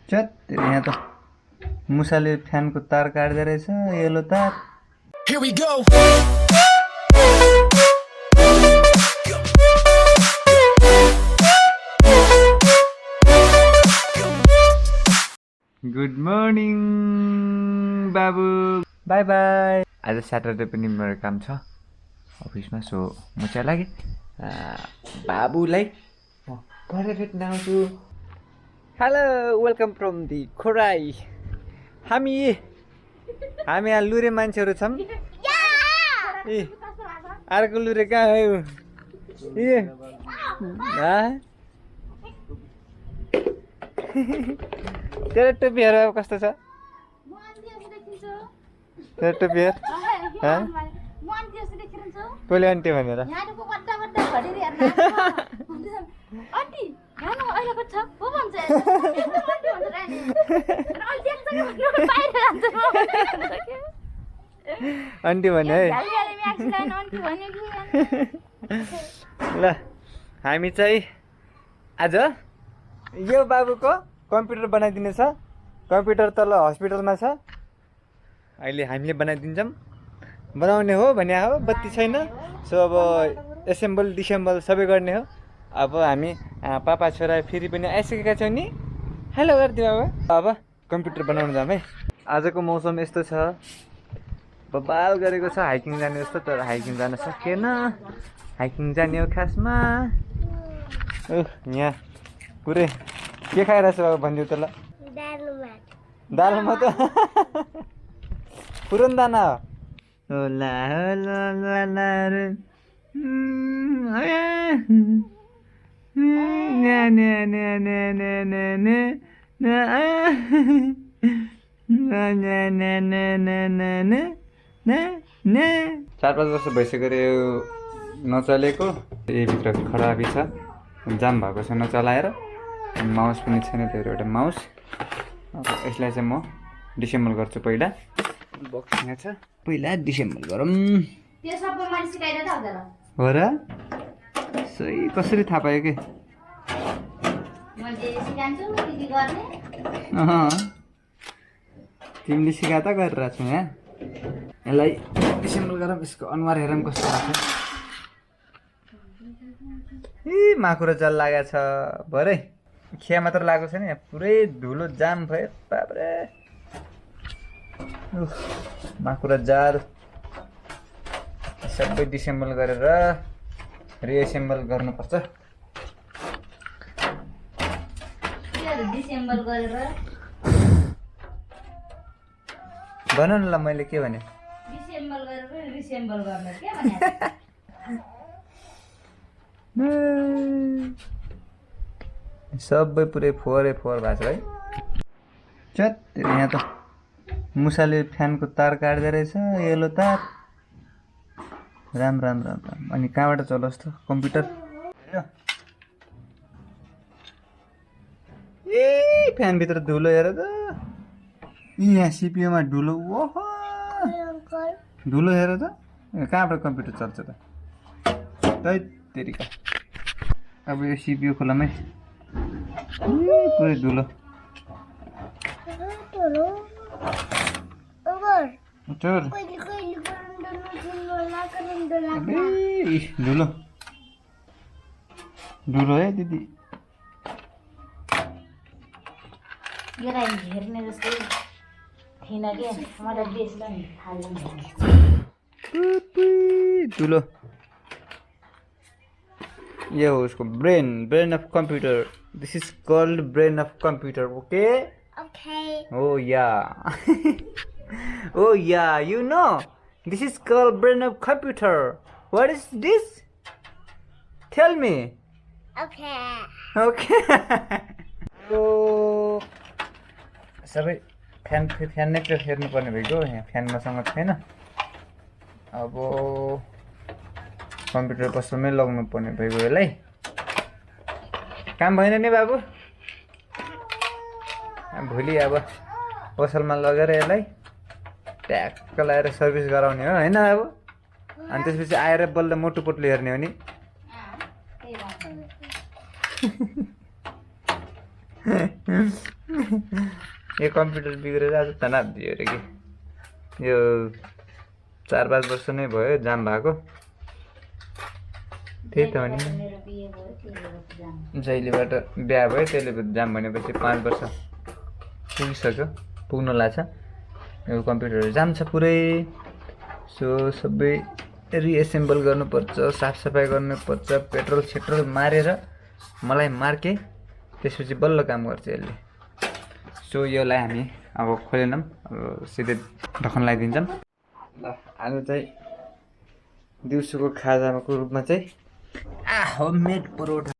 चत यहाँ त मुसाले फ्यानको तार काट्दै रहेछ येलो तार। Here we go. Good morning बाबु, बाई बाई। आज स्याटरडे पनि मेरो काम छ अफिसमा, सो म चाहिँ लागेँ बाबुलाई घर भेट्न आउँछु। Hello, welcome from the Khorai. हामी यहाँ लुरे मान्छेहरू छौँ। ए अर्को लुरे कहाँ हो? ए तेरो टोपीहरू अब कस्तो छ? तेरो टोपीहरू पहिले आन्टी भनेर आन्टी भने है। ल हामी चाहिँ आज यो बाबुको कम्प्युटर बनाइदिने छ। कम्प्युटर तल हस्पिटलमा छ, अहिले हामीले बनाइदिन्छौँ। बनाउने हो भने हो, बत्ती छैन, सो अब एसेम्बल डिसेम्बल सबै गर्ने हो। अब हामी पापा छोरा फेरि पनि आइसकेका छौँ नि। हेलो गरिदियो बाबा। अब कम्प्युटर बनाउनु जाऊँ है। आजको मौसम यस्तो छ, बबाल गरेको छ। हाइकिङ जाने जस्तो, तर हाइकिङ जान सकिएन। हाइकिङ जाने हो खासमा। यहाँ पुरै के खाइरहेछ बाबा भनिदिउ त ल। दाल मात पुरन दाना हो। होला होला होला रे चार पाँच वर्ष भइसक्यो यो नचलेको। यहीभित्र खराबी छ, जाम भएको छ नचलाएर। माउस पनि छैन, त्यो एउटा माउस। यसलाई चाहिँ म डिसेम्बल गर्छु पहिला। बक्स यहाँ छ, पहिला डिसेम्बल गरौँ हो र। सही कसरी थाहा पायो कि? तिमीले सिका त गरिरहेको छु यहाँ। यसलाई डिसेम्बल गरौँ। यसको अनुहार हेरौँ कस्तो लाग्छ। ए माकुरा जल लागेको छ भरे, खिया मात्र लागेको छैन, यहाँ पुरै धुलो जाम भयो बाब्रे। माकुरा जाल सबै डिसेम्बल गरेर रिएसेम्बल गर्नुपर्छ। भन न ल, मैले के भने? सबै पुरै फोहोरै फोहोर भएको छ है। चत यहाँ त मुसाले फ्यानको तार काट्दै रहेछ येलो तार। राम राम राम राम। अनि कहाँबाट चलोस् त कम्प्युटर? ए फ्यानभित्र धुलो हेर त। यहाँ सिपियुमा धुलो। ओहो धुलो हेर त, कहाँबाट कम्प्युटर चल्छ त? तै तेरिका। अब यो सिपियु खोलामै पुरै धुलो। धुलो धुलो है दिदी। धुलो ये हो उसको brain of computer. This is called brain of computer. Okay oh yeah oh yeah, you know this is called brain of computer. What is this? Tell me. Okay oh सबै फ्यान नै त हेर्नु पर्ने भइगयो। यहाँ फ्यान मसँग छैन। अब कम्प्युटर पसलमै लग्नु पर्ने भइगयो। यसलाई काम भएन नि बाबु, भोलि अब पसलमा लगेर यसलाई ट्याक्क लगाएर सर्भिस गराउने हो होइन अब। अनि त्यसपछि आएर बल्ल मोटो पोटलो हेर्ने हो नि। यो कम्प्युटर बिग्रेर आज तनाव दियो अरे कि यो 4-5 वर्ष नै भयो जाम भएको त्यही त हो नि जहिलेबाट बिहा भयो त्यसले जाम भनेपछि 5 वर्ष पुगिसक्यो पुग्न लाग्छ यो कम्प्युटरहरू जाम छ पुरै सो सबै रिएसेम्बल गर्नुपर्छ साफसफाइ गर्नुपर्छ पेट्रोल सेट्रोल मारेर मलाई मार्के त्यसपछि बल्ल काम गर्छ यसले सो योलाई हामी अब खोलेनौँ अब सिधै ढक्कन लगाइदिन्छौँ ल आज चाहिँ दिउँसोको खाजाको रूपमा चाहिँ होममेड परोठा